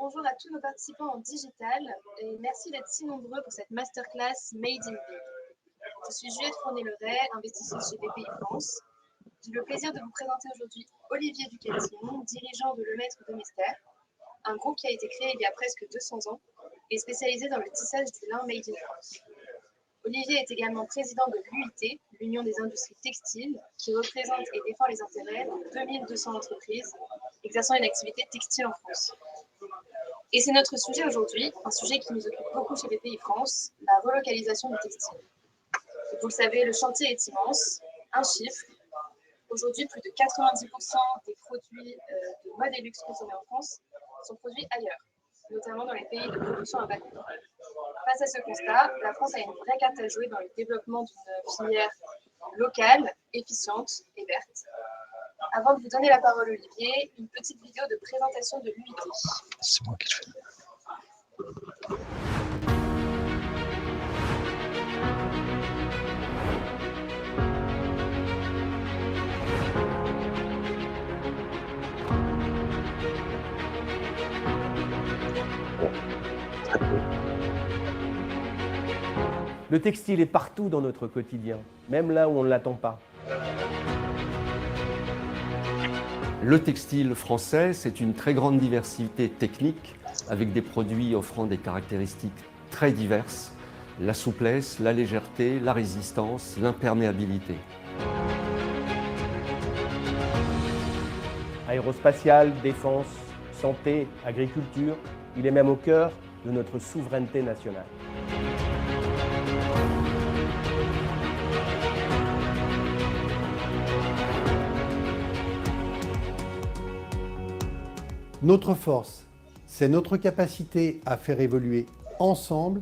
bonjour à tous nos participants en digital et merci d'être si nombreux pour cette masterclass Made in Big. Je suis Juliette Fournier-Leray, investisseuse chez BPI France. J'ai le plaisir de vous présenter aujourd'hui Olivier Ducatillon, dirigeant de Lemaître de Mester, un groupe qui a été créé il y a presque 200 ans et spécialisé dans le tissage du lin Made in France. Olivier est également président de l'UIT, l'Union des industries textiles, qui représente et défend les intérêts de 2200 entreprises exerçant une activité textile en France. Et c'est notre sujet aujourd'hui, un sujet qui nous occupe beaucoup chez BPI France, la relocalisation du textile. Vous le savez, le chantier est immense. Un chiffre, aujourd'hui plus de 90% des produits de mode et luxe consommés en France sont produits ailleurs, notamment dans les pays de production à bas coût. Face à ce constat, la France a une vraie carte à jouer dans le développement d'une filière locale, efficiente et verte. Avant de vous donner la parole, Olivier, une petite vidéo de présentation de l'UIT. C'est moi qui le fais. Le textile est partout dans notre quotidien, même là où on ne l'attend pas. Le textile français, c'est une très grande diversité technique, avec des produits offrant des caractéristiques très diverses, la souplesse, la légèreté, la résistance, l'imperméabilité. Aérospatiale, défense, santé, agriculture, il est même au cœur de notre souveraineté nationale. Notre force, c'est notre capacité à faire évoluer ensemble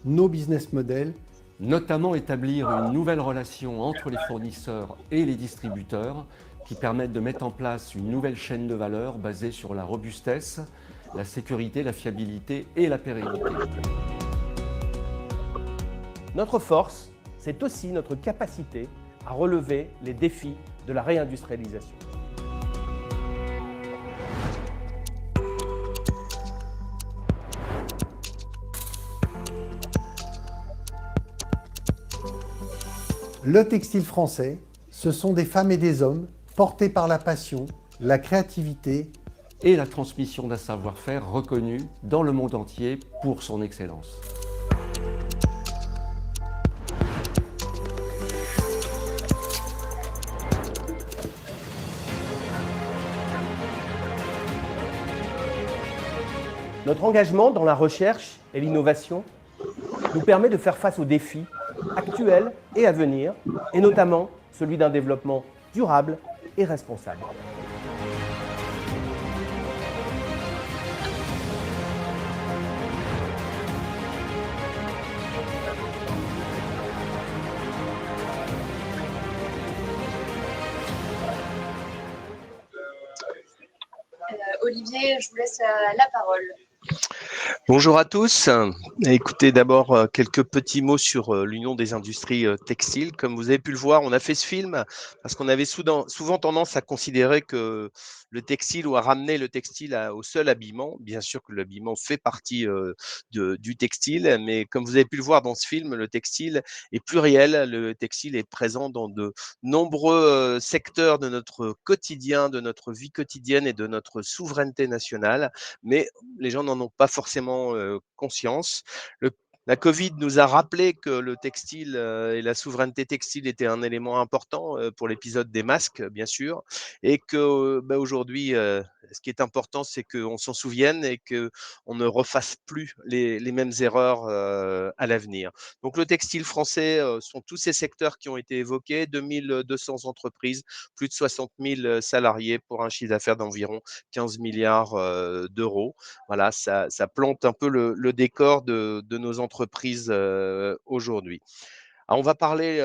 nos business models, Notamment établir une nouvelle relation entre les fournisseurs et les distributeurs qui permettent de mettre en place une nouvelle chaîne de valeur basée sur la robustesse, la sécurité, la fiabilité et la pérennité. Notre force, c'est aussi notre capacité à relever les défis de la réindustrialisation. le textile français, ce sont des femmes et des hommes portés par la passion, la créativité Et la transmission d'un savoir-faire reconnu dans le monde entier pour son excellence. Notre engagement dans la recherche et l'innovation nous permet de faire face aux défis actuels et à venir, et notamment celui d'un développement durable et responsable. Olivier, je vous laisse la parole. Bonjour à tous. Écoutez, d'abord quelques petits mots sur l'Union des industries textiles. Comme vous avez pu le voir, on a fait ce film parce qu'on avait souvent tendance à considérer que le textile ou à ramener le textile au seul habillement. Bien sûr que l'habillement fait partie du textile, mais comme vous avez pu le voir dans ce film, le textile est pluriel. Le textile est présent dans de nombreux secteurs de notre quotidien, de notre vie quotidienne et de notre souveraineté nationale. Mais les gens n'en ont pas forcément conscience. La Covid nous a rappelé que le textile et la souveraineté textile étaient un élément important pour l'épisode des masques, bien sûr, et que aujourd'hui, ce qui est important, c'est qu'on s'en souvienne et qu'on ne refasse plus les mêmes erreurs à l'avenir. Donc le textile français sont tous ces secteurs qui ont été évoqués, 2200 entreprises, plus de 60 000 salariés pour un chiffre d'affaires d'environ 15 milliards d'euros. Voilà, ça plante un peu le décor de nos entreprises aujourd'hui. Alors, on va parler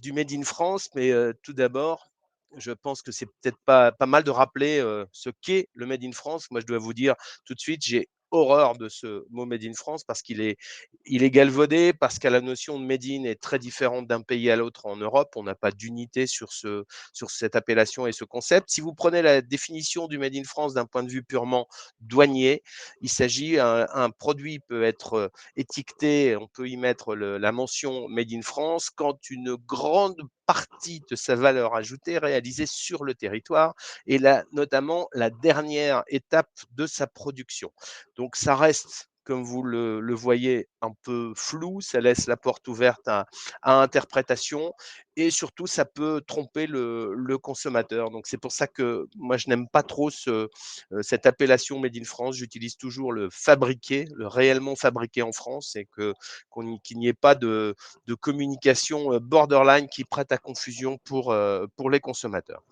du Made in France, mais tout d'abord, je pense que c'est peut-être pas mal de rappeler ce qu'est le Made in France. Moi, je dois vous dire tout de suite, j'ai horreur de ce mot Made in France parce il est galvaudé, parce que la notion de Made in est très différente d'un pays à l'autre en Europe. On n'a pas d'unité sur cette appellation et ce concept. Si vous prenez la définition du Made in France d'un point de vue purement douanier, il s'agit, un produit peut être étiqueté, on peut y mettre la mention Made in France quand une grande partie de sa valeur ajoutée est réalisée sur le territoire et notamment la dernière étape de sa production. Donc ça reste, comme vous le voyez, un peu flou, ça laisse la porte ouverte à interprétation et surtout ça peut tromper le consommateur. Donc c'est pour ça que moi je n'aime pas trop cette appellation Made in France. J'utilise toujours le fabriqué, le réellement fabriqué en France et qu'il n'y ait pas de communication borderline qui prête à confusion pour les consommateurs.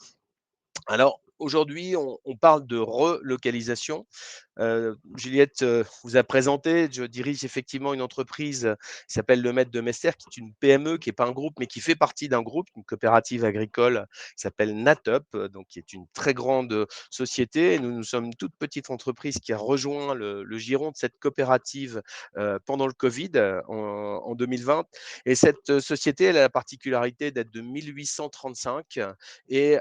Alors, aujourd'hui, on parle de relocalisation. Juliette vous a présenté, je dirige effectivement une entreprise qui s'appelle Le Maître de Mester, qui est une PME, qui n'est pas un groupe, mais qui fait partie d'un groupe, une coopérative agricole qui s'appelle Natop, donc qui est une très grande société. Et nous sommes une toute petite entreprise qui a rejoint le giron de cette coopérative pendant le Covid en 2020. Et cette société, elle a la particularité d'être de 1835 et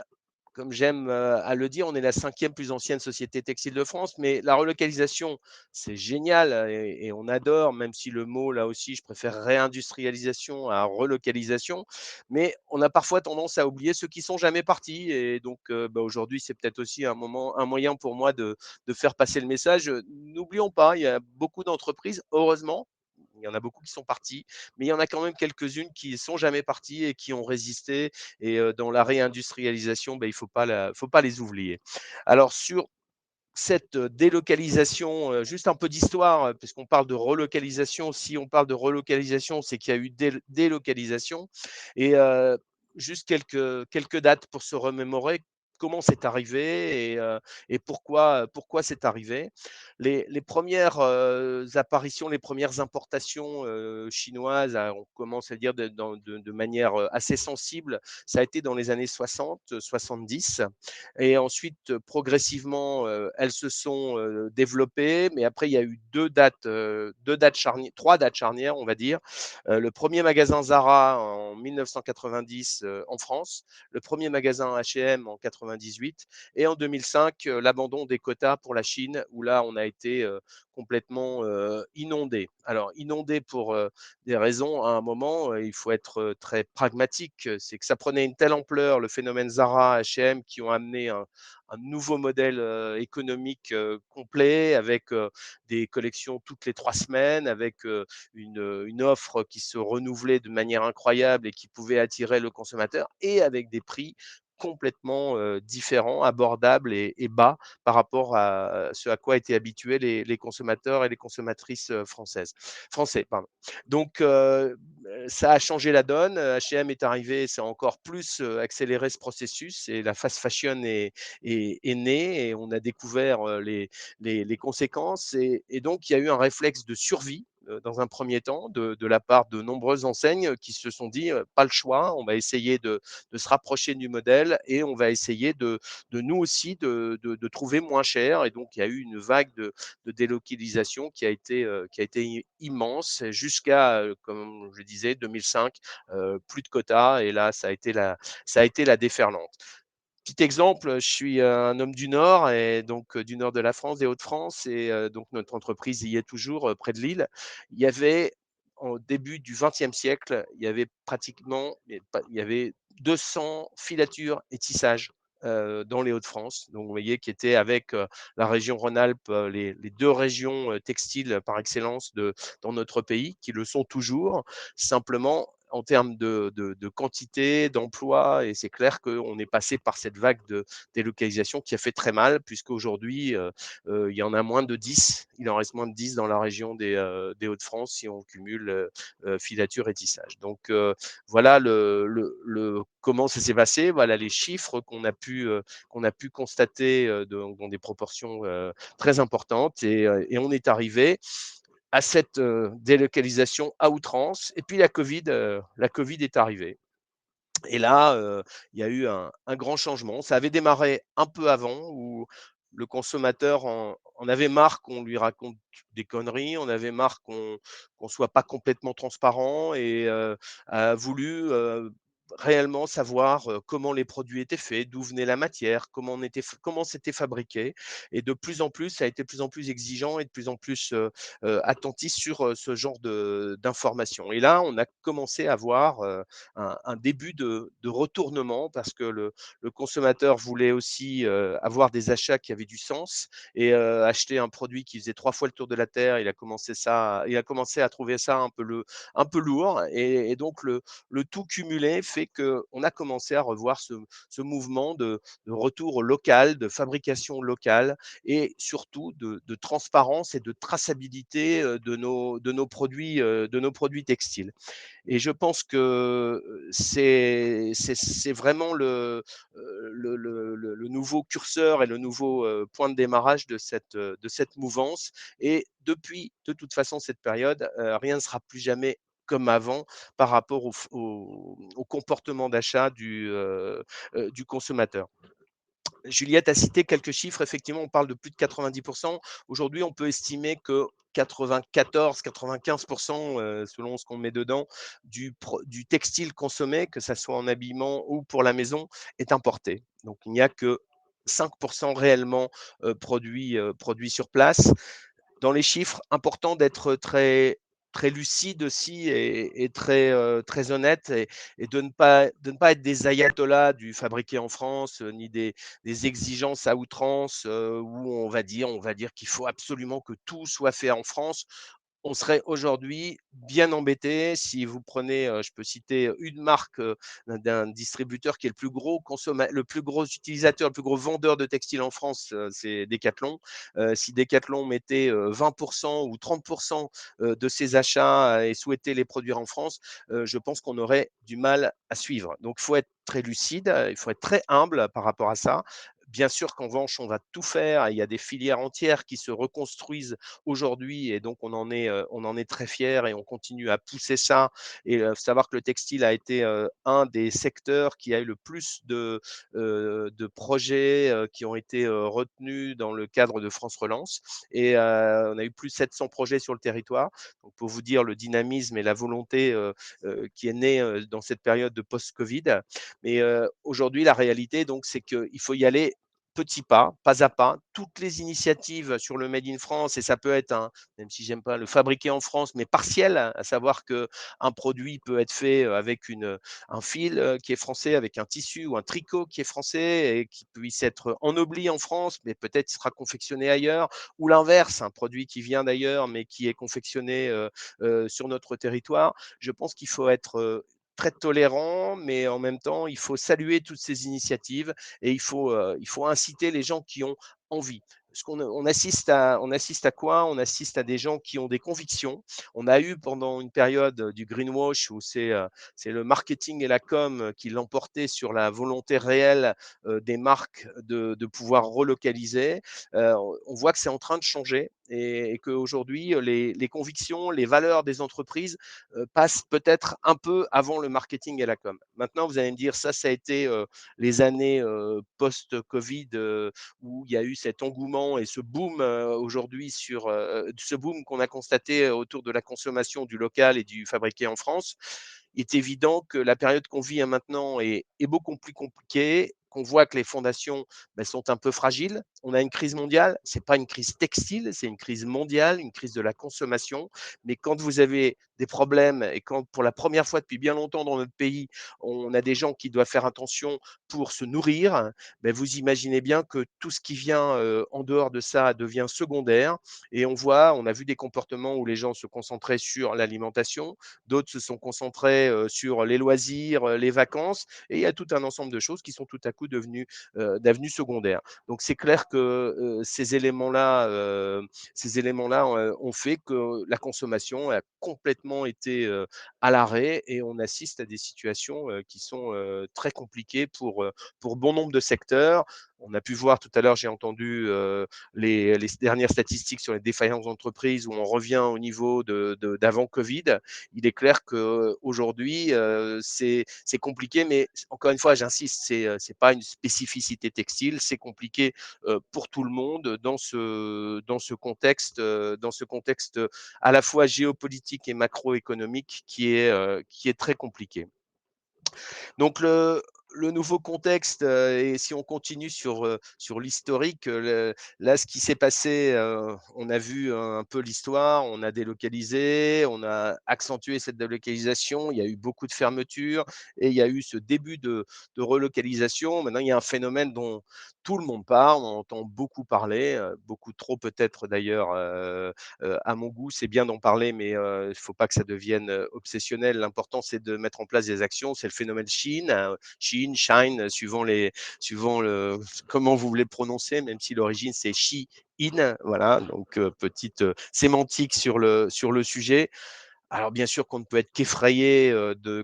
comme j'aime à le dire, on est la 5e plus ancienne société textile de France, mais la relocalisation, c'est génial et on adore, même si le mot, là aussi, je préfère réindustrialisation à relocalisation. Mais on a parfois tendance à oublier ceux qui sont jamais partis. Et donc, aujourd'hui, c'est peut-être aussi un moyen pour moi de faire passer le message. N'oublions pas, il y a beaucoup d'entreprises, heureusement, il y en a beaucoup qui sont partis, mais il y en a quand même quelques-unes qui ne sont jamais parties et qui ont résisté. Et dans la réindustrialisation, il ne faut pas les oublier. Alors, sur cette délocalisation, juste un peu d'histoire, puisqu'on parle de relocalisation. Si on parle de relocalisation, c'est qu'il y a eu délocalisation. Et juste quelques dates pour se remémorer comment c'est arrivé et pourquoi c'est arrivé. Les premières apparitions, les premières importations chinoises, on commence à le dire de manière assez sensible, ça a été dans les années 60, 70. Et ensuite, progressivement, elles se sont développées. Mais après, il y a eu trois dates charnières, on va dire. Le premier magasin Zara en 1990 en France, le premier magasin H&M en 98 et en 2005, l'abandon des quotas pour la Chine, où là, on a été complètement inondé. Alors, inondé pour des raisons, à un moment, il faut être très pragmatique. C'est que ça prenait une telle ampleur, le phénomène Zara, H&M, qui ont amené un nouveau modèle économique complet, avec des collections toutes les 3 semaines, avec une offre qui se renouvelait de manière incroyable et qui pouvait attirer le consommateur, et avec des prix complètement différents, abordables et bas par rapport à ce à quoi étaient habitués les consommateurs et les consommatrices français. Pardon. Donc, ça a changé la donne. H&M est arrivé, ça a encore plus accéléré ce processus et la fast fashion est née et on a découvert les conséquences. Et donc, il y a eu un réflexe de survie dans un premier temps de la part de nombreuses enseignes qui se sont dit pas le choix, on va essayer de se rapprocher du modèle et on va essayer de nous aussi de trouver moins cher. Et donc, il y a eu une vague de délocalisation qui a été immense jusqu'à, comme je disais, 2005, plus de quotas. Et là, ça a été la déferlante. Petit exemple, je suis un homme du Nord et donc du nord de la France, des Hauts-de-France, et donc notre entreprise y est toujours près de Lille. Il y avait au début du XXe siècle, il y avait pratiquement, il y avait 200 filatures et tissages dans les Hauts-de-France. Donc vous voyez qui étaient avec la région Rhône-Alpes, les 2 régions textiles par excellence dans notre pays, qui le sont toujours. Simplement, en termes de quantité, d'emploi, et c'est clair qu'on est passé par cette vague de délocalisation qui a fait très mal, puisqu'aujourd'hui, il y en a moins de 10, il en reste moins de 10 dans la région des Hauts-de-France si on cumule filature et tissage. Donc, voilà comment ça s'est passé, voilà les chiffres qu'on a pu constater dans des proportions très importantes. Et on est arrivé à cette délocalisation à outrance. Et puis la Covid est arrivée. Et là, il y a eu un grand changement. Ça avait démarré un peu avant, où le consommateur en avait marre qu'on lui raconte des conneries, on avait marre qu'on soit pas complètement transparent et a voulu, réellement savoir, comment les produits étaient faits, d'où venait la matière, comment c'était fabriqué et de plus en plus, ça a été de plus en plus exigeant et de plus en plus, attentif sur, ce genre de d'informations et là, on a commencé à voir, un début de retournement parce que le consommateur voulait aussi, avoir des achats qui avaient du sens et acheter un produit qui faisait 3 fois le tour de la terre, il a commencé à trouver ça un peu lourd et donc le tout cumulé fait qu'on a commencé à revoir ce mouvement de retour au local, de fabrication locale et surtout de transparence et de traçabilité, de nos produits textiles. Et je pense que c'est vraiment le nouveau curseur et le nouveau, point de démarrage de cette mouvance et depuis, de toute façon, cette période, rien ne sera plus jamais comme avant par rapport au comportement d'achat du consommateur. Juliette a cité quelques chiffres. Effectivement, on parle de plus de 90. Aujourd'hui, on peut estimer que 94-95 selon ce qu'on met dedans, du textile consommé, que ça soit en habillement ou pour la maison, est importé. Donc, il n'y a que 5 réellement produit sur place dans les chiffres, important d'être très lucide aussi et très, très honnête et de ne pas être des ayatollahs du fabriqué en France, ni des exigences à outrance, où on va dire qu'il faut absolument que tout soit fait en France. On serait aujourd'hui bien embêté si vous prenez, je peux citer une marque, d'un distributeur qui est le plus gros utilisateur, le plus gros vendeur de textiles en France, c'est Decathlon. Si Decathlon mettait, 20 ou 30 de ses achats et souhaitait les produire en France, je pense qu'on aurait du mal à suivre. Donc il faut être très lucide, il faut être très humble par rapport à ça. Bien sûr qu'en revanche, on va tout faire. Il y a des filières entières qui se reconstruisent aujourd'hui et donc on en est très fiers et on continue à pousser ça et savoir que le textile a été, un des secteurs qui a eu le plus de projets, qui ont été, retenus dans le cadre de France Relance et on a eu plus de 700 projets sur le territoire. Donc pour vous dire le dynamisme et la volonté, qui est née, dans cette période de post-Covid. Mais, aujourd'hui, la réalité donc, c'est qu'il faut y aller petits pas à pas. Toutes les initiatives sur le Made in France et ça peut être même si j'aime pas le fabriqué en France, mais partiel, à savoir qu'un produit peut être fait, avec un fil, qui est français, avec un tissu ou un tricot qui est français et qui puisse être ennobli en France, mais peut-être sera confectionné ailleurs ou l'inverse, un produit qui vient d'ailleurs, mais qui est confectionné, sur notre territoire. Je pense qu'il faut être, très tolérant, mais en même temps, il faut saluer toutes ces initiatives et il faut inciter les gens qui ont envie. Parce on assiste à quoi? On assiste à des gens qui ont des convictions. On a eu pendant une période du greenwash où c'est le marketing et la com qui l'emportaient sur la volonté réelle des marques de pouvoir relocaliser. On voit que c'est en train de changer et qu'aujourd'hui, les convictions, les valeurs des entreprises passent peut-être un peu avant le marketing et la com. Maintenant, vous allez me dire, ça a été les années post-Covid où il y a eu cet engouement et ce boom aujourd'hui ce boom qu'on a constaté autour de la consommation du local et du fabriqué en France. Il est évident que la période qu'on vit maintenant est beaucoup plus compliquée, qu'on voit que les fondations sont un peu fragiles. On a une crise mondiale, ce n'est pas une crise textile, c'est une crise mondiale, une crise de la consommation. Mais quand vous avez des problèmes et quand pour la première fois depuis bien longtemps dans notre pays, on a des gens qui doivent faire attention pour se nourrir, vous imaginez bien que tout ce qui vient en dehors de ça devient secondaire. Et on a vu des comportements où les gens se concentraient sur l'alimentation, d'autres se sont concentrés sur les loisirs, les vacances, et il y a tout un ensemble de choses qui sont tout à coup devenues secondaires. Donc c'est clair que ces éléments-là ont fait que la consommation a complètement été à l'arrêt et on assiste à des situations qui sont très compliquées pour bon nombre de secteurs. On a pu voir tout à l'heure, j'ai entendu les dernières statistiques sur les défaillances d'entreprises où on revient au niveau d'avant Covid. Il est clair qu'aujourd'hui, c'est compliqué, mais encore une fois, j'insiste, c'est pas une spécificité textile, c'est compliqué pour tout le monde dans ce contexte à la fois géopolitique et macroéconomique qui est très compliqué. Donc le nouveau contexte, et si on continue sur l'historique, là, ce qui s'est passé, on a vu un peu l'histoire, on a délocalisé, on a accentué cette délocalisation, il y a eu beaucoup de fermetures et il y a eu ce début de relocalisation. Maintenant, il y a un phénomène dont tout le monde parle, on entend beaucoup parler, beaucoup trop peut-être d'ailleurs, à mon goût. C'est bien d'en parler, mais il ne faut pas que ça devienne obsessionnel. L'important, c'est de mettre en place des actions. C'est le phénomène Shein, Shein, Shine, suivant comment vous voulez le prononcer, même si l'origine c'est Shein. Voilà, donc petite sémantique sur le sujet. Alors bien sûr qu'on ne peut être qu'effrayé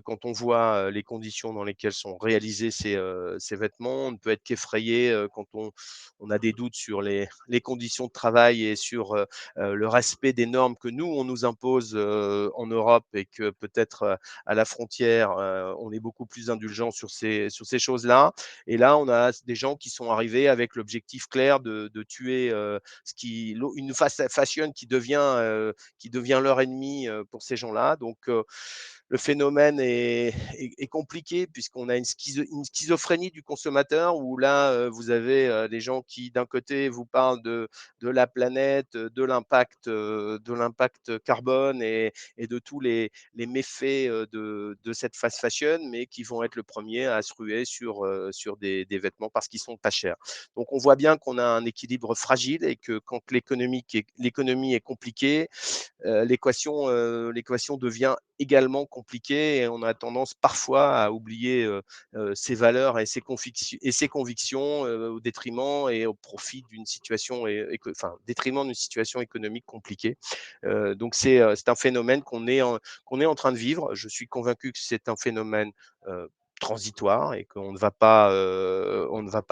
quand on voit les conditions dans lesquelles sont réalisés ces vêtements. On ne peut être qu'effrayé quand on a des doutes sur les conditions de travail et sur le respect des normes que nous, on nous impose en Europe et que peut-être à la frontière, on est beaucoup plus indulgent sur ces choses-là. Et là, on a des gens qui sont arrivés avec l'objectif clair de tuer une fast fashion qui devient leur ennemi pour ces gens-là. Donc, le phénomène est compliqué puisqu'on a une schizophrénie du consommateur où là, vous avez des gens qui, d'un côté, vous parlent de la planète, de l'impact carbone et de tous les méfaits de cette fast fashion, mais qui vont être le premier à se ruer sur des vêtements parce qu'ils sont pas chers. Donc, on voit bien qu'on a un équilibre fragile et que quand l'économie est compliquée, l'équation devient également compliquée et on a tendance parfois à oublier ses valeurs et ses convictions au détriment et au profit d'une situation, détriment d'une situation économique compliquée. Donc c'est un phénomène qu'on est en train de vivre. Je suis convaincu que c'est un phénomène transitoire et qu'on ne va pas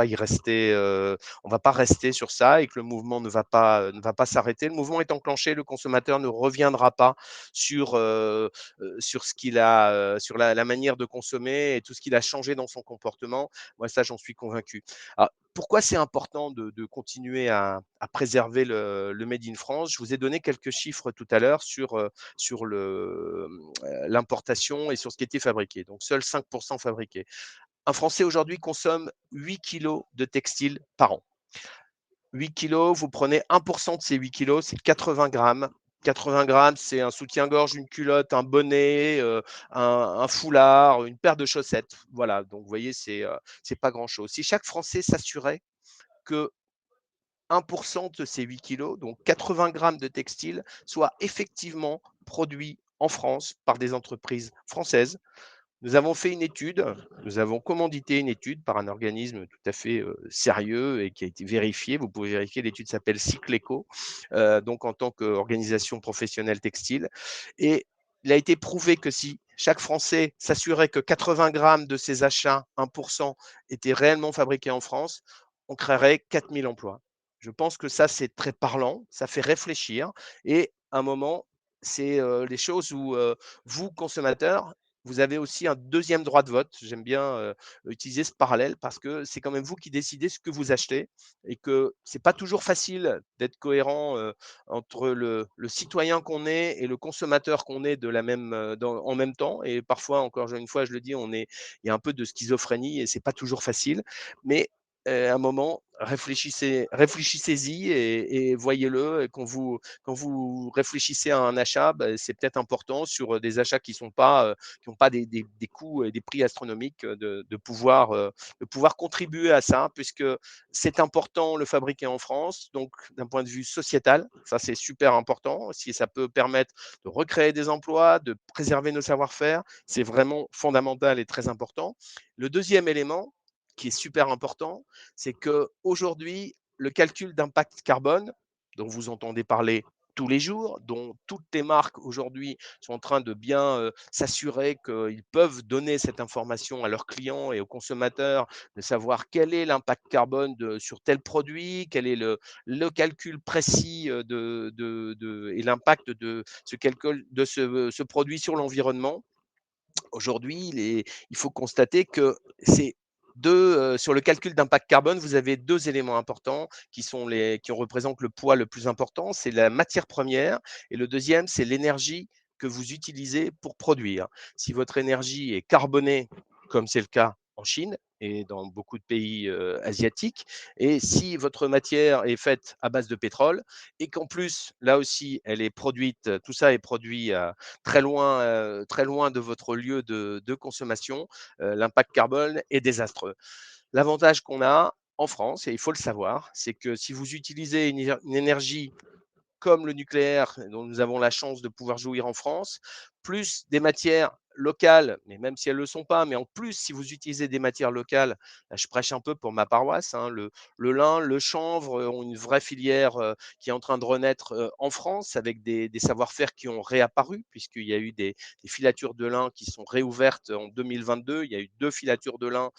y rester, on va pas rester sur ça et que le mouvement ne va pas s'arrêter. Le mouvement est enclenché, le consommateur ne reviendra pas sur ce qu'il a, sur la manière de consommer et tout ce qu'il a changé dans son comportement. Moi, ça, j'en suis convaincu. Alors, pourquoi c'est important de continuer à préserver le Made in France? Je vous ai donné quelques chiffres tout à l'heure sur l'importation et sur ce qui était fabriqué. Donc, seuls 5% fabriqués. Un Français aujourd'hui consomme 8 kilos de textile par an. 8 kilos, vous prenez 1% de ces 8 kilos, c'est 80 grammes. 80 grammes, c'est un soutien-gorge, une culotte, un bonnet, un foulard, une paire de chaussettes. Voilà, donc vous voyez, c'est pas grand-chose. Si chaque Français s'assurait que 1% de ces 8 kilos, donc 80 grammes de textile, soit effectivement produit en France par des entreprises françaises, nous avons fait une étude, nous avons commandité une étude par un organisme tout à fait sérieux et qui a été vérifié. Vous pouvez vérifier, l'étude s'appelle Cycleco, donc en tant qu'organisation professionnelle textile. Et il a été prouvé que si chaque Français s'assurait que 80 grammes de ses achats, 1%, étaient réellement fabriqués en France, on créerait 4000 emplois. Je pense que ça, c'est très parlant, ça fait réfléchir. Et à un moment, c'est les choses où vous, consommateurs, vous avez aussi un deuxième droit de vote. J'aime bien utiliser ce parallèle parce que c'est quand même vous qui décidez ce que vous achetez et que c'est pas toujours facile d'être cohérent entre le citoyen qu'on est et le consommateur qu'on est en même temps. Et parfois, encore une fois, je le dis, il y a un peu de schizophrénie et c'est pas toujours facile. Mais à un moment, réfléchissez-y et voyez-le. Et quand vous réfléchissez à un achat, bah, c'est peut-être important sur des achats qui n'ont pas des coûts et des prix astronomiques de pouvoir contribuer à ça, puisque c'est important le fabriquer en France. Donc, d'un point de vue sociétal, ça c'est super important. Si ça peut permettre de recréer des emplois, de préserver nos savoir-faire, c'est vraiment fondamental et très important. Le deuxième élément, qui est super important, c'est qu'aujourd'hui, le calcul d'impact carbone, dont vous entendez parler tous les jours, dont toutes les marques aujourd'hui sont en train de bien s'assurer qu'ils peuvent donner cette information à leurs clients et aux consommateurs, de savoir quel est l'impact carbone sur tel produit, quel est le calcul précis et l'impact de ce calcul de ce produit sur l'environnement. Aujourd'hui, il faut constater que c'est sur le calcul d'impact carbone, vous avez 2 éléments importants qui représentent le poids le plus important. C'est la matière première et le deuxième, c'est l'énergie que vous utilisez pour produire. Si votre énergie est carbonée, comme c'est le cas en Chine et dans beaucoup de pays, asiatiques, et si votre matière est faite à base de pétrole et qu'en plus, là aussi, elle est produite, tout ça est produit très loin de votre lieu de consommation, l'impact carbone est désastreux. L'avantage qu'on a en France, et il faut le savoir, c'est que si vous utilisez une énergie comme le nucléaire, dont nous avons la chance de pouvoir jouir en France, plus des matières locales, mais même si elles ne le sont pas, mais en plus, si vous utilisez des matières locales, là, je prêche un peu pour ma paroisse, hein, le lin, le chanvre ont une vraie filière qui est en train de renaître en France avec des savoir-faire qui ont réapparu, puisqu'il y a eu des filatures de lin qui sont réouvertes en 2022. Il y a eu 2 filatures de lin,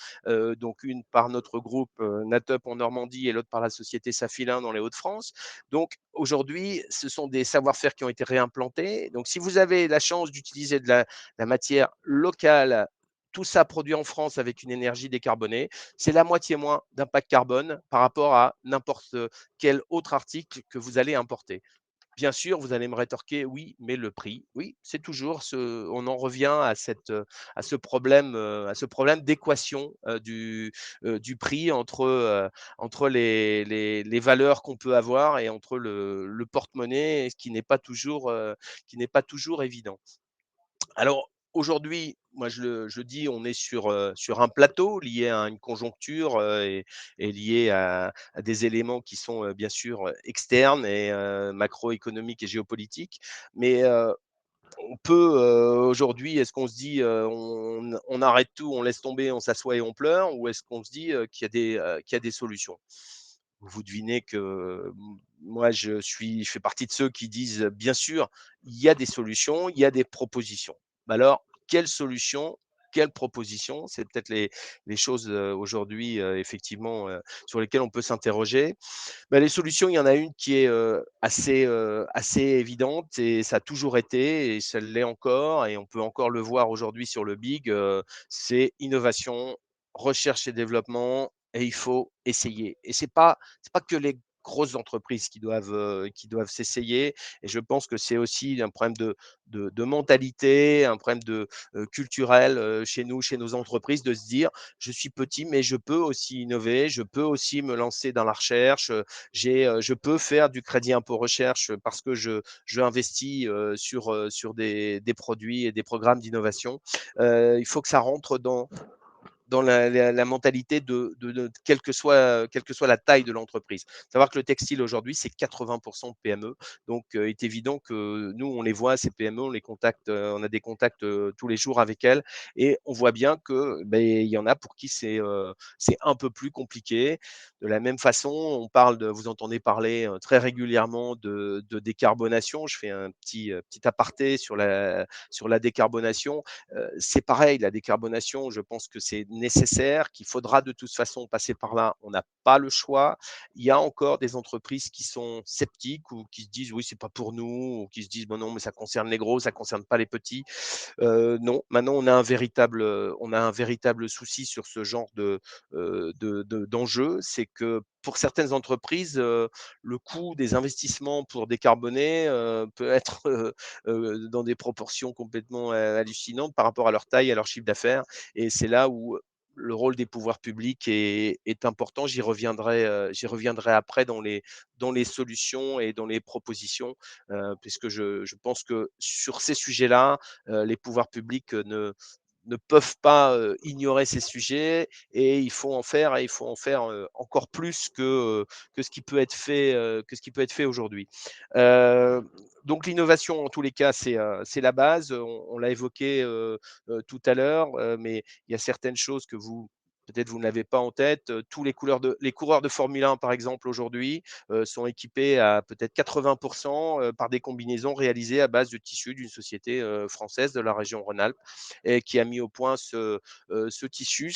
donc une par notre groupe Natup en Normandie et l'autre par la société Safilin dans les Hauts-de-France. Donc aujourd'hui, ce sont des savoir-faire qui ont été réimplantés. Donc si vous avez la chance d'utiliser de la matière locale, tout ça produit en France avec une énergie décarbonée, c'est la moitié moins d'impact carbone par rapport à n'importe quel autre article que vous allez importer. Bien sûr, vous allez me rétorquer: «Oui, mais le prix». Oui, c'est toujours on en revient à ce problème d'équation, du prix entre les valeurs qu'on peut avoir et entre le porte-monnaie, ce qui n'est pas toujours évident. Alors aujourd'hui, moi je le dis, on est sur un plateau lié à une conjoncture, et lié à des éléments qui sont, bien sûr, externes et macroéconomiques et géopolitiques. Mais on peut, aujourd'hui, est-ce qu'on se dit, on arrête tout, on laisse tomber, on s'assoit et on pleure? Ou est-ce qu'on se dit, qu'il y a des solutions? Vous devinez que, moi je fais partie de ceux qui disent: «Bien sûr, il y a des solutions, il y a des propositions». Bah, alors, quelles solutions? Quelles propositions? C'est peut-être les choses, aujourd'hui, effectivement, sur lesquelles on peut s'interroger. Bah, les solutions, il y en a une qui est, assez évidente, et ça a toujours été et ça l'est encore, et on peut encore le voir aujourd'hui sur le big, c'est innovation, recherche et développement, et il faut essayer. Et c'est pas que les grosses entreprises qui doivent s'essayer, et je pense que c'est aussi un problème de mentalité, un problème culturel, chez nous, chez nos entreprises, de se dire: «Je suis petit, mais je peux aussi innover, je peux aussi me lancer dans la recherche, je peux faire du crédit impôt recherche parce que je investis sur des produits et des programmes d'innovation. Il faut que ça rentre dans la mentalité de quelle que soit la taille de l'entreprise. Savoir que le textile aujourd'hui, c'est 80 de PME. Donc, il est évident que nous, on les voit, ces PME, on les contacte, on a des contacts tous les jours avec elles, et on voit bien que ben, il y en a pour qui c'est un peu plus compliqué. De la même façon, vous entendez parler très régulièrement de décarbonation. Je fais un petit aparté sur la décarbonation. C'est pareil, la décarbonation, je pense que c'est nécessaire, qu'il faudra de toute façon passer par là. On n'a pas le choix. Il y a encore des entreprises qui sont sceptiques ou qui se disent: «Oui, c'est pas pour nous», ou qui se disent: «Bon non, mais ça concerne les gros, ça concerne pas les petits». Non, maintenant on a un véritable souci sur ce genre d'enjeu. C'est que pour certaines entreprises, le coût des investissements pour décarboner, peut être, dans des proportions complètement, hallucinantes par rapport à leur taille, à leur chiffre d'affaires, et c'est là où le rôle des pouvoirs publics est important. J'y reviendrai après dans les solutions et dans les propositions, puisque je pense que sur ces sujets-là, les pouvoirs publics ne peuvent pas ignorer ces sujets, et il faut en faire encore plus que ce qui peut être fait, aujourd'hui. Euh, donc l'innovation, en tous les cas, c'est la base. On l'a évoqué tout à l'heure, mais il y a certaines choses que peut-être vous ne l'avez pas en tête, tous les coureurs de Formule 1, par exemple, aujourd'hui, sont équipés à peut-être 80 par des combinaisons réalisées à base de tissus d'une société, française de la région Rhône-Alpes et qui a mis au point ce tissu.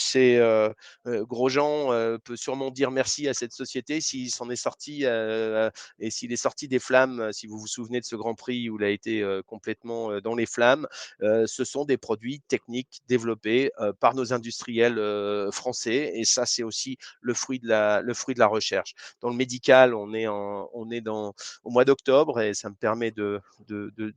Grosjean, peut sûrement dire merci à cette société s'il s'en est sorti, et s'il est sorti des flammes, si vous vous souvenez de ce Grand Prix où il a été, complètement, dans les flammes. Ce sont des produits techniques développés, par nos industriels, français et ça, c'est aussi le fruit de la recherche. Dans le médical, on est au mois d'octobre et ça me permet de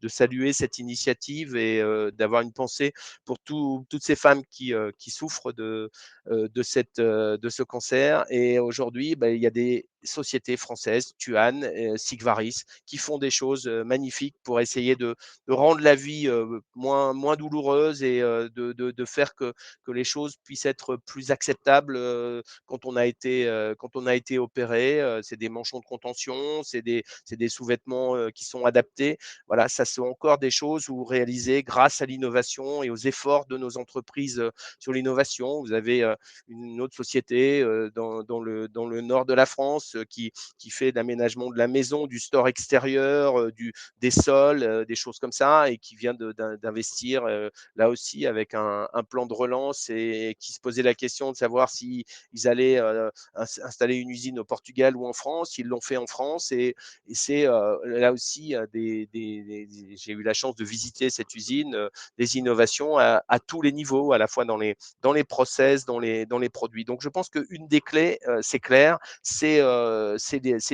saluer cette initiative et d'avoir une pensée pour toutes ces femmes qui souffrent de ce cancer. Et aujourd'hui, bah, il y a des sociétés françaises, Tuan, Sigvaris, qui font des choses magnifiques pour essayer de rendre la vie moins douloureuse et de faire que les choses puissent être plus acceptables quand on a été opéré. C'est des manchons de contention, c'est des sous-vêtements qui sont adaptés. Voilà, ça sont encore des choses où réalisées grâce à l'innovation et aux efforts de nos entreprises sur l'innovation. Vous avez une autre société dans le nord de la France qui fait l'aménagement de la maison, du store extérieur, des sols, des choses comme ça, et qui vient d'investir là aussi avec un plan de relance et qui se posait la question de savoir si ils allaient installer une usine au Portugal ou en France. Ils l'ont fait en France et c'est là aussi j'ai eu la chance de visiter cette usine, des innovations à tous les niveaux, à la fois dans les process, dans les produits. Donc je pense qu'une des clés, c'est clair, c'est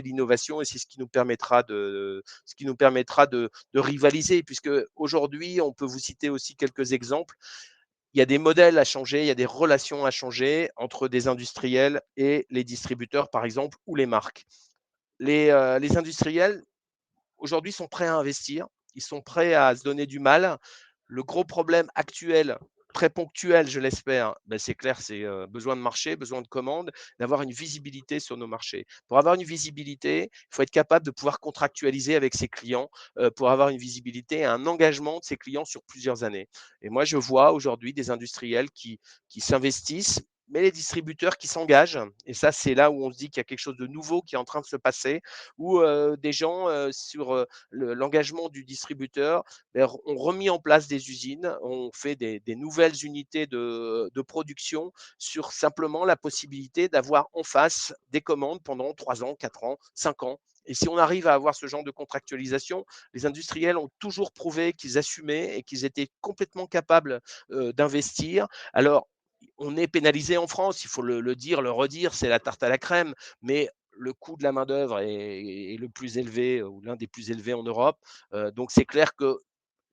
l'innovation et c'est ce qui nous permettra de rivaliser, puisque aujourd'hui, on peut vous citer aussi quelques exemples. Il y a des modèles à changer, il y a des relations à changer entre des industriels et les distributeurs, par exemple, ou les marques. Les industriels, aujourd'hui, sont prêts à investir, ils sont prêts à se donner du mal. Le gros problème actuel, très ponctuel, je l'espère, ben c'est clair, c'est besoin de marché, besoin de commandes, d'avoir une visibilité sur nos marchés. Pour avoir une visibilité, il faut être capable de pouvoir contractualiser avec ses clients pour avoir une visibilité et un engagement de ses clients sur plusieurs années. Et moi, je vois aujourd'hui des industriels qui s'investissent, mais les distributeurs qui s'engagent. Et ça, c'est là où on se dit qu'il y a quelque chose de nouveau qui est en train de se passer, où des gens, sur l'engagement du distributeur, ont remis en place des usines, ont fait des nouvelles unités de production sur simplement la possibilité d'avoir en face des commandes pendant 3 ans, 4 ans, 5 ans. Et si on arrive à avoir ce genre de contractualisation, les industriels ont toujours prouvé qu'ils assumaient et qu'ils étaient complètement capables d'investir. Alors, on est pénalisé en France, il faut le dire, le redire, c'est la tarte à la crème, mais le coût de la main-d'œuvre est le plus élevé ou l'un des plus élevés en Europe. Donc, c'est clair que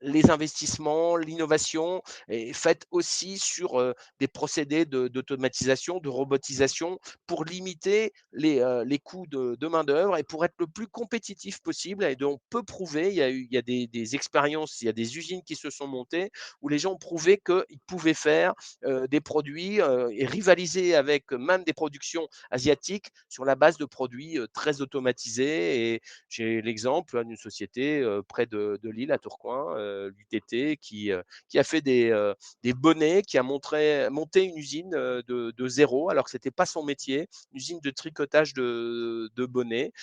les investissements, l'innovation est faite aussi sur des procédés d'automatisation, de robotisation pour limiter les coûts de main-d'œuvre et pour être le plus compétitif possible. Et donc, on peut prouver, il y a des expériences, il y a des usines qui se sont montées où les gens ont prouvé qu'ils pouvaient faire des produits et rivaliser avec même des productions asiatiques sur la base de produits très automatisés. Et j'ai l'exemple d'une société près de Lille, à Tourcoing, l'UTT, qui a fait des bonnets, qui a monté une usine de zéro, alors que ce n'était pas son métier, une usine de tricotage de bonnets,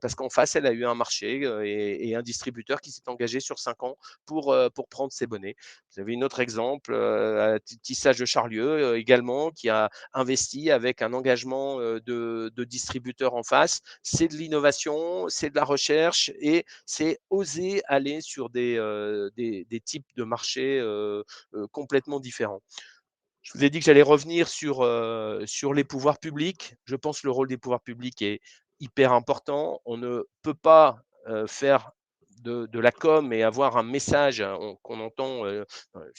parce qu'en face, elle a eu un marché et un distributeur qui s'est engagé sur 5 ans pour prendre ces bonnets. Vous avez un autre exemple, à Tissage de Charlieu également, qui a investi avec un engagement de distributeur en face. C'est de l'innovation, c'est de la recherche et c'est oser aller sur des types de marchés complètement différents. Je vous ai dit que j'allais revenir sur les pouvoirs publics. Je pense que le rôle des pouvoirs publics est hyper important. On ne peut pas faire de la com et avoir un message qu'on entend,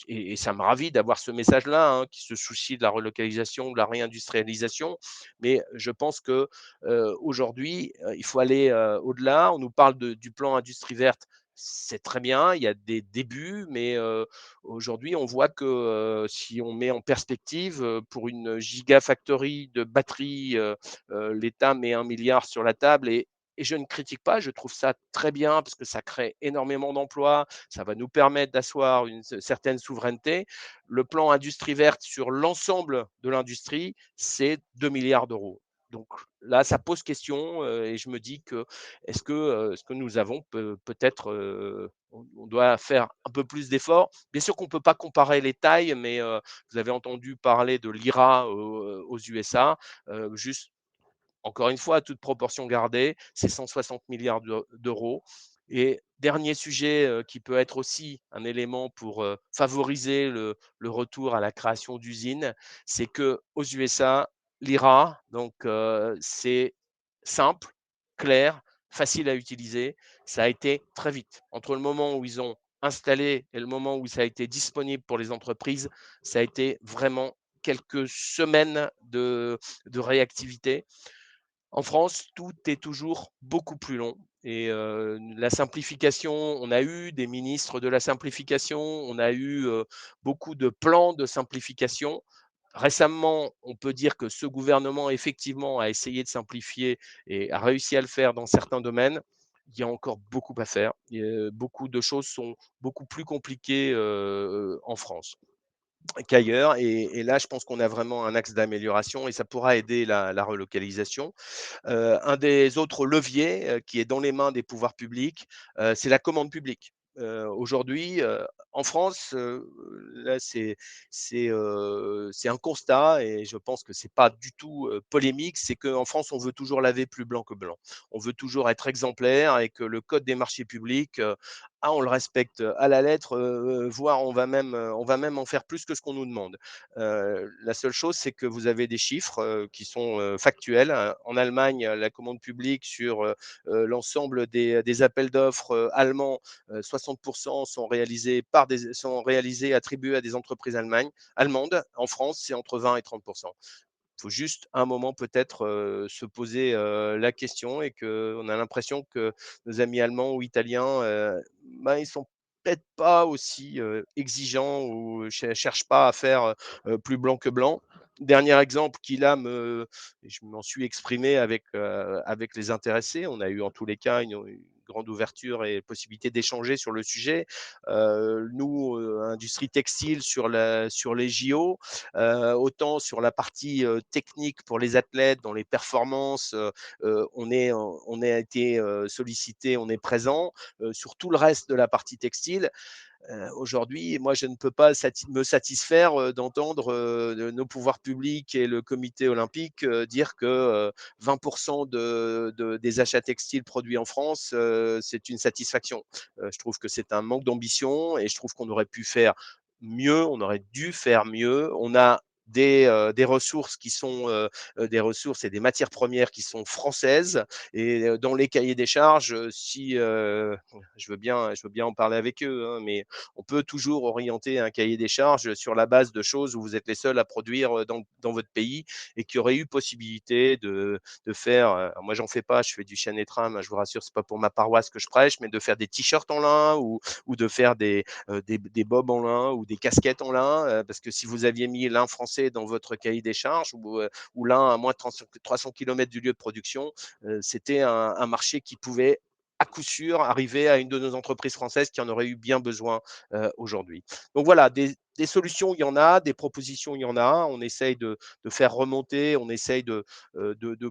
et ça me ravit d'avoir ce message-là, hein, qui se soucie de la relocalisation, de la réindustrialisation. Mais je pense que aujourd'hui, il faut aller au-delà. On nous parle du plan Industrie verte. C'est très bien, il y a des débuts, mais aujourd'hui, on voit que si on met en perspective, pour une gigafactory de batteries, l'État met 1 milliard sur la table et et je ne critique pas, je trouve ça très bien parce que ça crée énormément d'emplois, ça va nous permettre d'asseoir une certaine souveraineté. Le plan industrie verte sur l'ensemble de l'industrie, c'est 2 milliards d'euros. Donc là, ça pose question et je me dis que est-ce que nous avons peut-être, on doit faire un peu plus d'efforts. Bien sûr qu'on ne peut pas comparer les tailles, mais vous avez entendu parler de l'IRA aux USA. Juste encore une fois, à toute proportion gardée, c'est 160 milliards d'euros. Et dernier sujet qui peut être aussi un élément pour favoriser le retour à la création d'usines, c'est qu'aux USA, l'IRA, donc c'est simple, clair, facile à utiliser. Ça a été très vite. Entre le moment où ils ont installé et le moment où ça a été disponible pour les entreprises, ça a été vraiment quelques semaines de réactivité. En France, tout est toujours beaucoup plus long et la simplification, on a eu des ministres de la simplification, on a eu, beaucoup de plans de simplification. Récemment, on peut dire que ce gouvernement, effectivement, a essayé de simplifier et a réussi à le faire dans certains domaines. Il y a encore beaucoup à faire et beaucoup de choses sont beaucoup plus compliquées, en France qu'ailleurs et là, je pense qu'on a vraiment un axe d'amélioration et ça pourra aider la relocalisation. Un des autres leviers qui est dans les mains des pouvoirs publics, c'est la commande publique. Aujourd'hui, en France, là, c'est un constat et je pense que c'est pas du tout polémique, c'est qu'en France, on veut toujours laver plus blanc que blanc. On veut toujours être exemplaire et que le code des marchés publics, on le respecte à la lettre, voire on va même en faire plus que ce qu'on nous demande. La seule chose, c'est que vous avez des chiffres qui sont factuels. En Allemagne, la commande publique sur l'ensemble des appels d'offres allemands, 60% sont réalisés, attribués à des entreprises allemandes. En France, c'est entre 20 et 30%. Il faut juste un moment peut-être se poser la question et qu'on a l'impression que nos amis allemands ou italiens, ben, ils sont peut-être pas aussi exigeants ou cherchent pas à faire plus blanc que blanc. Dernier exemple qui là je m'en suis exprimé avec les intéressés. On a eu en tous les cas une grande ouverture et possibilité d'échanger sur le sujet. Nous, industrie textile sur les JO, autant sur la partie technique pour les athlètes, dans les performances, on a été sollicité, on est présent. Sur tout le reste de la partie textile, aujourd'hui, moi, je ne peux pas me satisfaire d'entendre nos pouvoirs publics et le comité olympique dire que 20% des achats textiles produits en France, c'est une satisfaction. Je trouve que c'est un manque d'ambition et je trouve qu'on aurait pu faire mieux, on aurait dû faire mieux. On a des ressources qui sont des ressources et des matières premières qui sont françaises et dans les cahiers des charges, si je veux bien en parler avec eux, hein, mais on peut toujours orienter un cahier des charges sur la base de choses où vous êtes les seuls à produire dans votre pays et qu'il y aurait eu possibilité de faire, moi j'en fais pas, je fais du chêne et trame, hein, je vous rassure, c'est pas pour ma paroisse que je prêche, mais de faire des t-shirts en lin ou de faire des bobs en lin ou des casquettes en lin, parce que si vous aviez mis lin français dans votre cahier des charges ou lin à moins de 300 km du lieu de production, c'était un marché qui pouvait à coup sûr arriver à une de nos entreprises françaises qui en aurait eu bien besoin aujourd'hui. Donc voilà, des solutions, il y en a, des propositions, il y en a. On essaye de faire remonter, on essaye de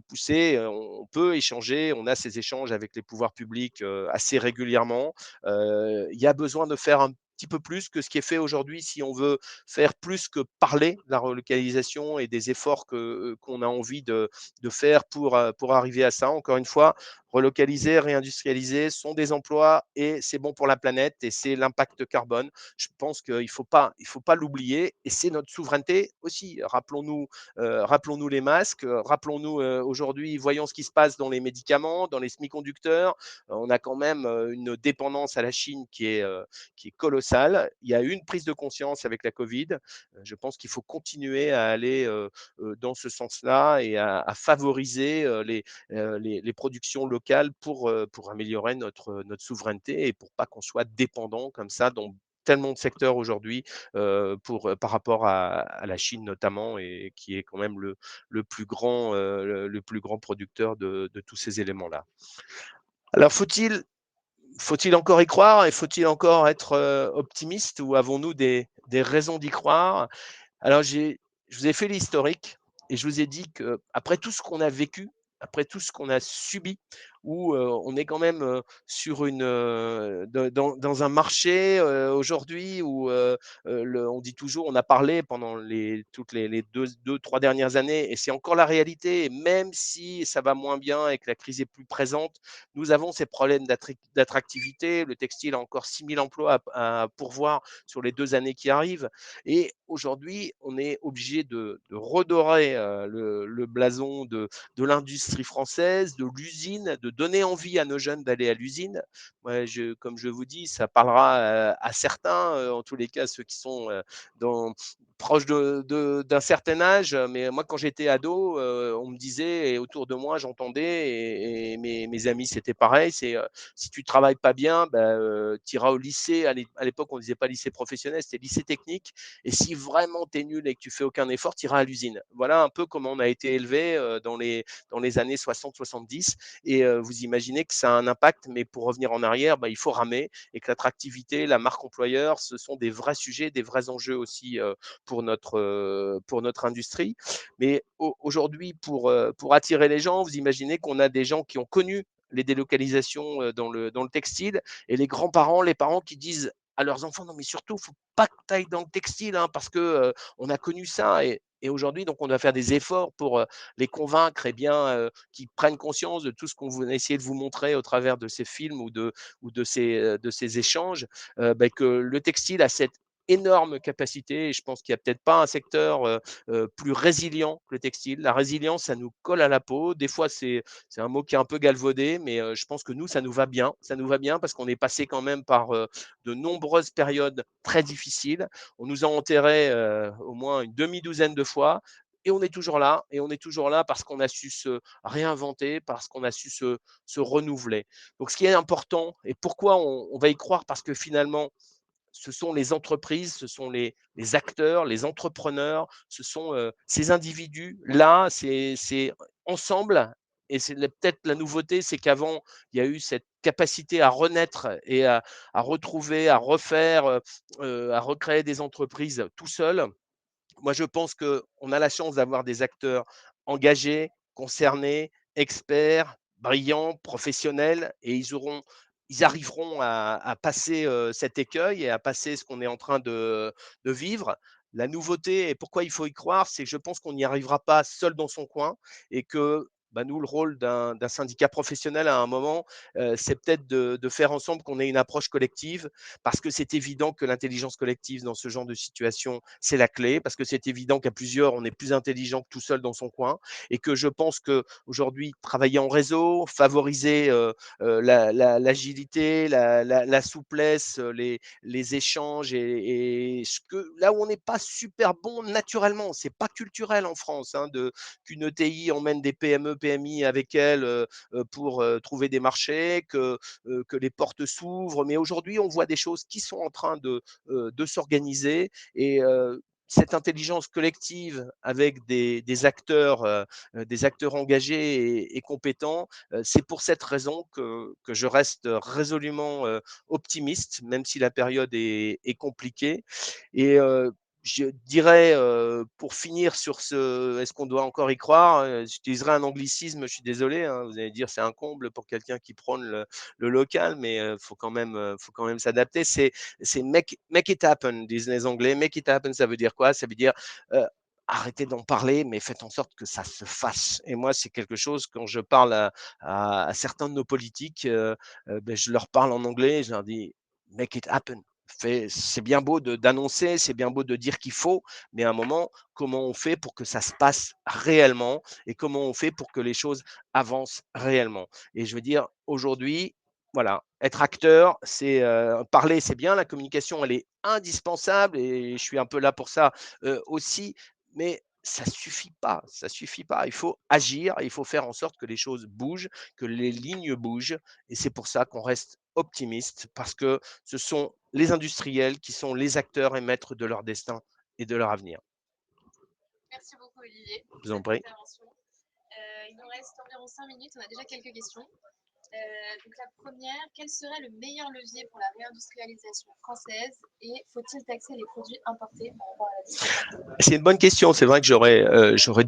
pousser. On peut échanger, on a ces échanges avec les pouvoirs publics assez régulièrement. Il y a besoin de faire un petit peu plus que ce qui est fait aujourd'hui si on veut faire plus que parler de la relocalisation et des efforts qu'on a envie de faire pour arriver à ça. Encore une fois, relocaliser, réindustrialiser sont des emplois et c'est bon pour la planète et c'est l'impact carbone. Je pense qu'il il faut pas l'oublier et c'est notre souveraineté aussi. Rappelons-nous les masques, rappelons-nous aujourd'hui, voyons ce qui se passe dans les médicaments, dans les semi-conducteurs. On a quand même une dépendance à la Chine qui est colossale. Il y a eu une prise de conscience avec la Covid. Je pense qu'il faut continuer à aller dans ce sens-là et à favoriser les productions locales pour améliorer notre souveraineté et pour pas qu'on soit dépendant comme ça tellement de secteurs aujourd'hui par rapport à la Chine notamment, et qui est quand même le plus grand, le plus grand producteur de tous ces éléments-là. Alors faut-il encore y croire et faut-il encore être optimiste, ou avons-nous des raisons d'y croire? Alors je vous ai fait l'historique et je vous ai dit qu'après tout ce qu'on a vécu, après tout ce qu'on a subi, où on est quand même sur dans un marché aujourd'hui où on dit toujours, on a parlé pendant toutes les 3 dernières années, et c'est encore la réalité, et même si ça va moins bien et que la crise est plus présente, nous avons ces problèmes d'attractivité. Le textile a encore 6 000 emplois à pourvoir sur les 2 années qui arrivent. Et aujourd'hui, on est obligé de redorer le blason de l'industrie française, de l'usine, de donner envie à nos jeunes d'aller à l'usine. Moi, comme je vous dis, ça parlera à certains, en tous les cas ceux qui sont dans, proches d'un certain âge. Mais moi, quand j'étais ado, on me disait, et autour de moi, j'entendais, et mes amis, c'était pareil, c'est si tu travailles pas bien, tu iras au lycée. À l'époque, on disait pas lycée professionnel, c'était lycée technique. Et si vraiment tu es nul et que tu fais aucun effort, tu iras à l'usine. Voilà un peu comment on a été élevé dans les années 60-70. Et vous imaginez que ça a un impact, mais pour revenir en arrière, il faut ramer, et que l'attractivité, la marque employeur, ce sont des vrais sujets, des vrais enjeux aussi pour notre industrie. Mais aujourd'hui, pour attirer les gens, vous imaginez qu'on a des gens qui ont connu les délocalisations dans le textile, et les grands-parents, les parents qui disent à leurs enfants: non mais surtout, faut pas que tu ailles dans le textile, hein, parce que on a connu ça. Et aujourd'hui, donc, on doit faire des efforts pour les convaincre, et bien qu'ils prennent conscience de tout ce qu'on a essayé de vous montrer au travers de ces films ou de ces échanges, que le textile a cette énorme capacité. Et je pense qu'il n'y a peut-être pas un secteur plus résilient que le textile. La résilience, ça nous colle à la peau. Des fois, c'est un mot qui est un peu galvaudé, mais je pense que nous, ça nous va bien. Ça nous va bien parce qu'on est passé quand même par de nombreuses périodes très difficiles. On nous a enterrés au moins une demi-douzaine de fois. Et on est toujours là, et on est toujours là parce qu'on a su se réinventer, parce qu'on a su se renouveler. Donc, ce qui est important, et pourquoi on va y croire, parce que finalement, ce sont les entreprises, ce sont les acteurs, les entrepreneurs, ce sont ces individus-là, c'est ensemble. Et c'est peut-être la nouveauté, c'est qu'avant, il y a eu cette capacité à renaître et à retrouver, à refaire, à recréer des entreprises tout seul. Moi, je pense qu'on a la chance d'avoir des acteurs engagés, concernés, experts, brillants, professionnels, et ils arriveront à passer cet écueil et à passer ce qu'on est en train de vivre. La nouveauté, et pourquoi il faut y croire, c'est que je pense qu'on n'y arrivera pas seul dans son coin, et que nous, le rôle d'un syndicat professionnel à un moment, c'est peut-être de faire ensemble qu'on ait une approche collective, parce que c'est évident que l'intelligence collective dans ce genre de situation, c'est la clé, parce que c'est évident qu'à plusieurs, on est plus intelligent que tout seul dans son coin, et que je pense qu'aujourd'hui, travailler en réseau, favoriser l'agilité, la souplesse, les échanges, et là où on n'est pas super bon naturellement, c'est pas culturel en France, hein, qu'une ETI emmène des PME, PMI avec elle pour trouver des marchés, que les portes s'ouvrent. Mais aujourd'hui, on voit des choses qui sont en train de s'organiser, et cette intelligence collective avec des acteurs engagés et compétents, c'est pour cette raison que je reste résolument optimiste, même si la période est compliquée. Et je dirais, pour finir sur est-ce qu'on doit encore y croire, j'utiliserai un anglicisme, je suis désolé, hein, vous allez dire c'est un comble pour quelqu'un qui prône le local, mais faut quand même s'adapter. C'est make it happen, disent les Anglais. Make it happen, ça veut dire quoi? Ça veut dire euh, arrêtez d'en parler, mais faites en sorte que ça se fasse. Et moi, c'est quelque chose, quand je parle à certains de nos politiques, je leur parle en anglais, et je leur dis make it happen. C'est bien beau d'annoncer, c'est bien beau de dire qu'il faut, mais à un moment, comment on fait pour que ça se passe réellement, et comment on fait pour que les choses avancent réellement? Et je veux dire, aujourd'hui, voilà, être acteur, c'est parler, c'est bien, la communication, elle est indispensable, et je suis un peu là pour ça aussi, mais ça suffit pas, ça suffit pas. Il faut agir, il faut faire en sorte que les choses bougent, que les lignes bougent, et c'est pour ça qu'on reste optimiste parce que ce sont les industriels qui sont les acteurs et maîtres de leur destin et de leur avenir. Merci beaucoup, Olivier, Je vous en pour prie. cette intervention. Il nous reste environ 5 minutes, on a déjà quelques questions. Donc la première, quel serait le meilleur levier pour la réindustrialisation française et faut-il taxer les produits importés par rapport à la distribution? C'est une bonne question. C'est vrai que j'aurais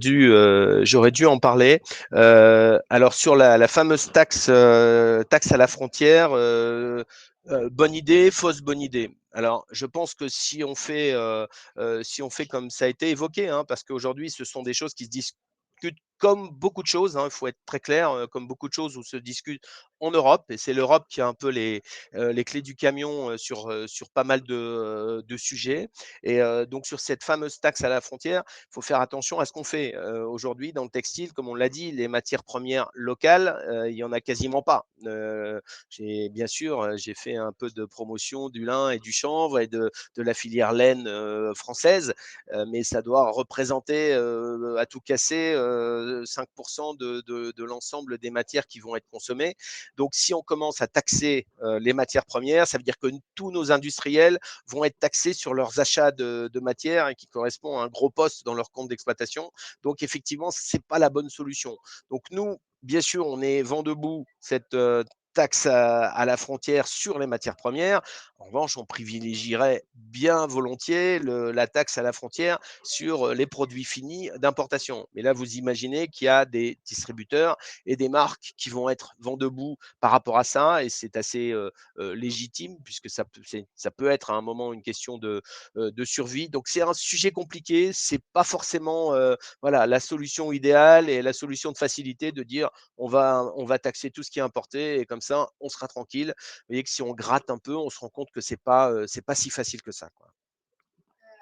dû en parler. Alors sur la fameuse taxe à la frontière, bonne idée, fausse bonne idée. Alors je pense que si on fait comme ça a été évoqué, hein, parce qu'aujourd'hui ce sont des choses qui se discutent comme beaucoup de choses, hein, il faut être très clair, comme beaucoup de choses où se discute en Europe, et c'est l'Europe qui a un peu les clés du camion sur pas mal de sujets. Et donc sur cette fameuse taxe à la frontière, il faut faire attention à ce qu'on fait. Aujourd'hui, dans le textile, comme on l'a dit, les matières premières locales, il y en a quasiment pas. Bien sûr, j'ai fait un peu de promotion du lin et du chanvre et de la filière laine française, mais ça doit représenter à tout casser 5% de l'ensemble des matières qui vont être consommées. Donc si on commence à taxer les matières premières, ça veut dire que tous nos industriels vont être taxés sur leurs achats de matières, et qui correspond à un gros poste dans leur compte d'exploitation. Donc effectivement, ce n'est pas la bonne solution. Donc nous, bien sûr, on est vent debout cette taxe à la frontière sur les matières premières. En revanche, on privilégierait bien volontiers la taxe à la frontière sur les produits finis d'importation. Mais là, vous imaginez qu'il y a des distributeurs et des marques qui vont être vent debout par rapport à ça, et c'est assez légitime, puisque ça peut être à un moment une question de survie. Donc c'est un sujet compliqué, c'est pas forcément voilà, la solution idéale et la solution de facilité de dire on va taxer tout ce qui est importé et comme ça on sera tranquille. Vous voyez que si on gratte un peu, on se rend compte que c'est pas si facile que ça, quoi.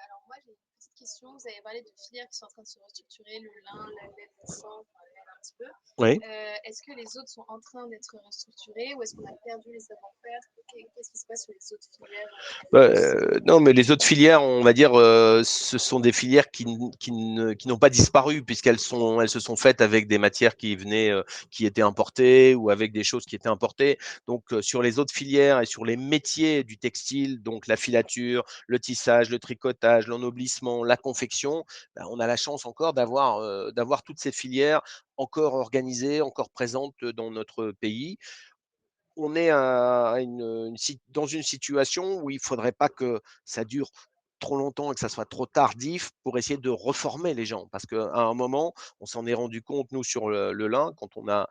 Alors moi j'ai une petite question, vous avez parlé de filières qui sont en train de se restructurer, le lin, la laine, le sang, enfin, la laine un petit peu. Oui. Est-ce que les autres sont en train d'être restructurés ou est-ce qu'on a perdu les savoir-faire? Qu'est-ce qui se passe sur les autres filières? Non, mais les autres filières, on va dire, ce sont des filières qui n'ont pas disparu, puisqu'elles elles se sont faites avec des matières qui venaient, qui étaient importées, ou avec des choses qui étaient importées. Donc, sur les autres filières et sur les métiers du textile, donc la filature, le tissage, le tricotage, l'ennoblissement, la confection, ben, on a la chance encore d'avoir toutes ces filières encore organisées, encore présentes dans notre pays. On est dans une situation où il ne faudrait pas que ça dure trop longtemps et que ça soit trop tardif pour essayer de reformer les gens. Parce qu'à un moment, on s'en est rendu compte, nous, sur le lin, quand on a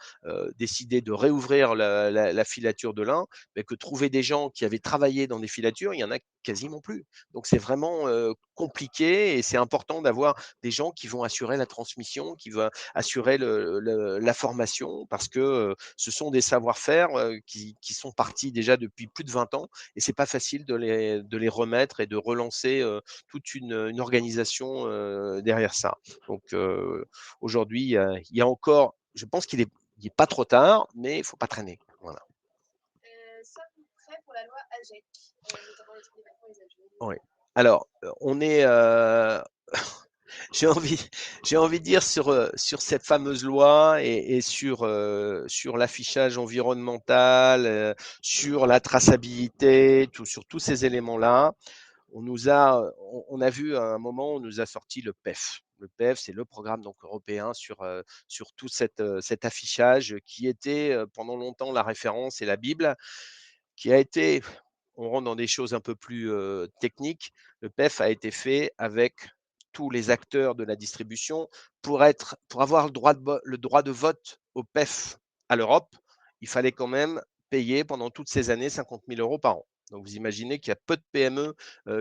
décidé de réouvrir la filature de lin, mais que trouver des gens qui avaient travaillé dans des filatures, il n'y en a quasiment plus. Donc c'est vraiment compliqué, et c'est important d'avoir des gens qui vont assurer la transmission, qui vont assurer la formation, parce que ce sont des savoir-faire qui sont partis déjà depuis plus de 20 ans, et c'est pas facile de les remettre et de relancer toute une organisation derrière ça. Donc aujourd'hui, il y a encore, je pense il est pas trop tard, mais il faut pas traîner. Voilà. Sommes-nous prêts pour la loi AGEC, notamment les troubles d'évacuation et les adjoints? Oui. Alors, on est, j'ai envie de dire sur cette fameuse loi, et sur l'affichage environnemental, sur la traçabilité, sur tous ces éléments-là, on a vu à un moment, on nous a sorti le PEF. Le PEF, c'est le programme donc européen sur tout cet affichage qui était pendant longtemps la référence et la Bible, qui a été, on rentre dans des choses un peu plus techniques. Le PEF a été fait avec tous les acteurs de la distribution pour avoir le droit de vote au PEF à l'Europe. Il fallait quand même payer pendant toutes ces années 50 000 euros par an. Donc vous imaginez qu'il y a peu de PME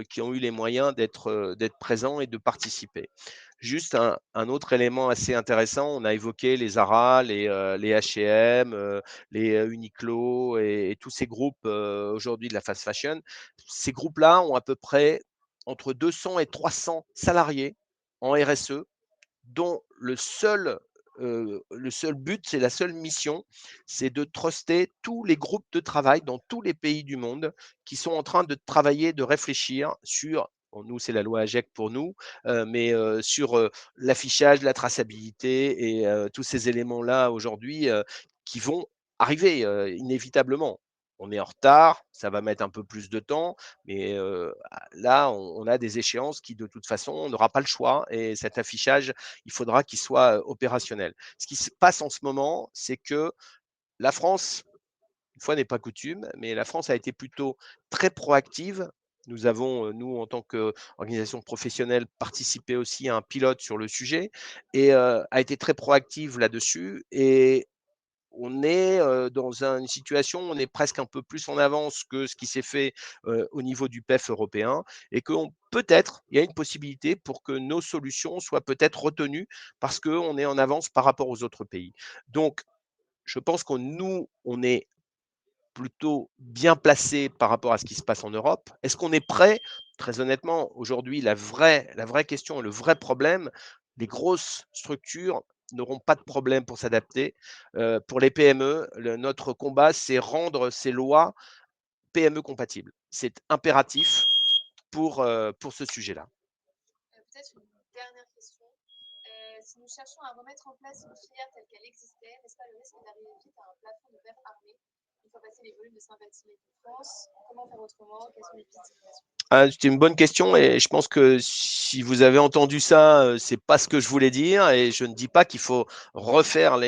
qui ont eu les moyens d'être présents et de participer. Juste un autre élément assez intéressant, on a évoqué les Zara, les H&M, les Uniqlo et tous ces groupes aujourd'hui de la fast fashion. Ces groupes-là ont à peu près entre 200 et 300 salariés en RSE, dont le seul but, c'est la seule mission, c'est de truster tous les groupes de travail dans tous les pays du monde qui sont en train de travailler, de réfléchir sur, bon, nous c'est la loi AGEC pour nous, mais sur l'affichage, la traçabilité et tous ces éléments-là aujourd'hui qui vont arriver inévitablement. on est en retard, ça va mettre un peu plus de temps, mais là, on a des échéances qui, de toute façon, on n'aura pas le choix et cet affichage, il faudra qu'il soit opérationnel. Ce qui se passe en ce moment, c'est que la France, une fois n'est pas coutume, mais la France a été plutôt très proactive. Nous avons, nous, en tant qu'organisation professionnelle, participé aussi à un pilote sur le sujet et a été très proactive là-dessus. Et on est dans une situation où on est presque un peu plus en avance que ce qui s'est fait au niveau du PEF européen et que peut-être, il y a une possibilité pour que nos solutions soient peut-être retenues parce qu'on est en avance par rapport aux autres pays. Donc, je pense que nous, on est plutôt bien placé par rapport à ce qui se passe en Europe. Est-ce qu'on est prêt? Très honnêtement, aujourd'hui, la vraie question et le vrai problème, les grosses structures n'auront pas de problème pour s'adapter. Pour les PME, notre combat, c'est rendre ces lois PME compatibles. C'est impératif pour ce sujet-là. Peut-être une dernière question. Si nous cherchons à remettre en place une filière telle qu'elle existait, n'est-ce pas le risque d'arriver vite à un plafond de verre armé une fois passé les volumes de sympathie en France? Comment faire autrement? Quelles sont les pistes d'innovation? Ah, c'était une bonne question et je pense que si vous avez entendu ça, c'est pas ce que je voulais dire et je ne dis pas qu'il faut refaire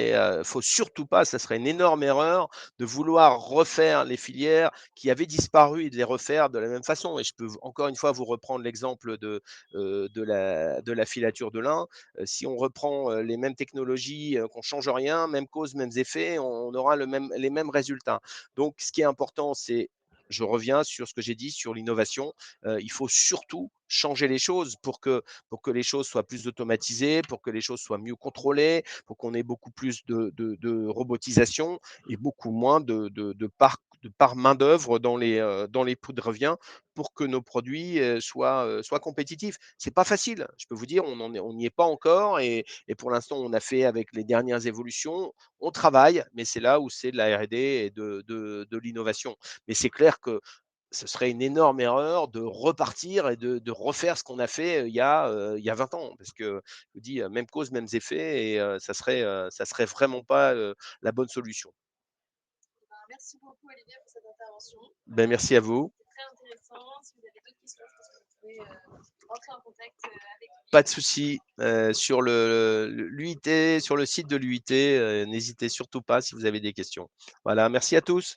faut surtout pas, ça serait une énorme erreur de vouloir refaire les filières qui avaient disparu et de les refaire de la même façon. Et je peux encore une fois vous reprendre l'exemple de la filature de lin. Si on reprend les mêmes technologies, qu'on change rien, même cause, mêmes effets, on aura les mêmes résultats. Donc, ce qui est important, c'est je reviens sur ce que j'ai dit sur l'innovation. Il faut surtout changer les choses pour que les choses soient plus automatisées, pour que les choses soient mieux contrôlées, pour qu'on ait beaucoup plus de robotisation et beaucoup moins de part main-d'œuvre dans les coûts de revient pour que nos produits soient compétitifs. C'est pas facile. Je peux vous dire, on n'y est pas encore et pour l'instant, on a fait avec les dernières évolutions. On travaille, mais c'est là où c'est de la R&D et de l'innovation. Mais c'est clair que ce serait une énorme erreur de repartir et de refaire ce qu'on a fait il y a 20 ans. Parce que, je vous dis, même cause, mêmes effets, et ça serait vraiment pas la bonne solution. Merci beaucoup, Olivier, pour cette intervention. Ben, merci à vous. C'était très intéressant. Si vous avez d'autres questions, je pense que vous pouvez rentrer en contact avec lui. Pas de souci. Sur l'UIT, sur le site de l'UIT, n'hésitez surtout pas si vous avez des questions. Voilà, merci à tous.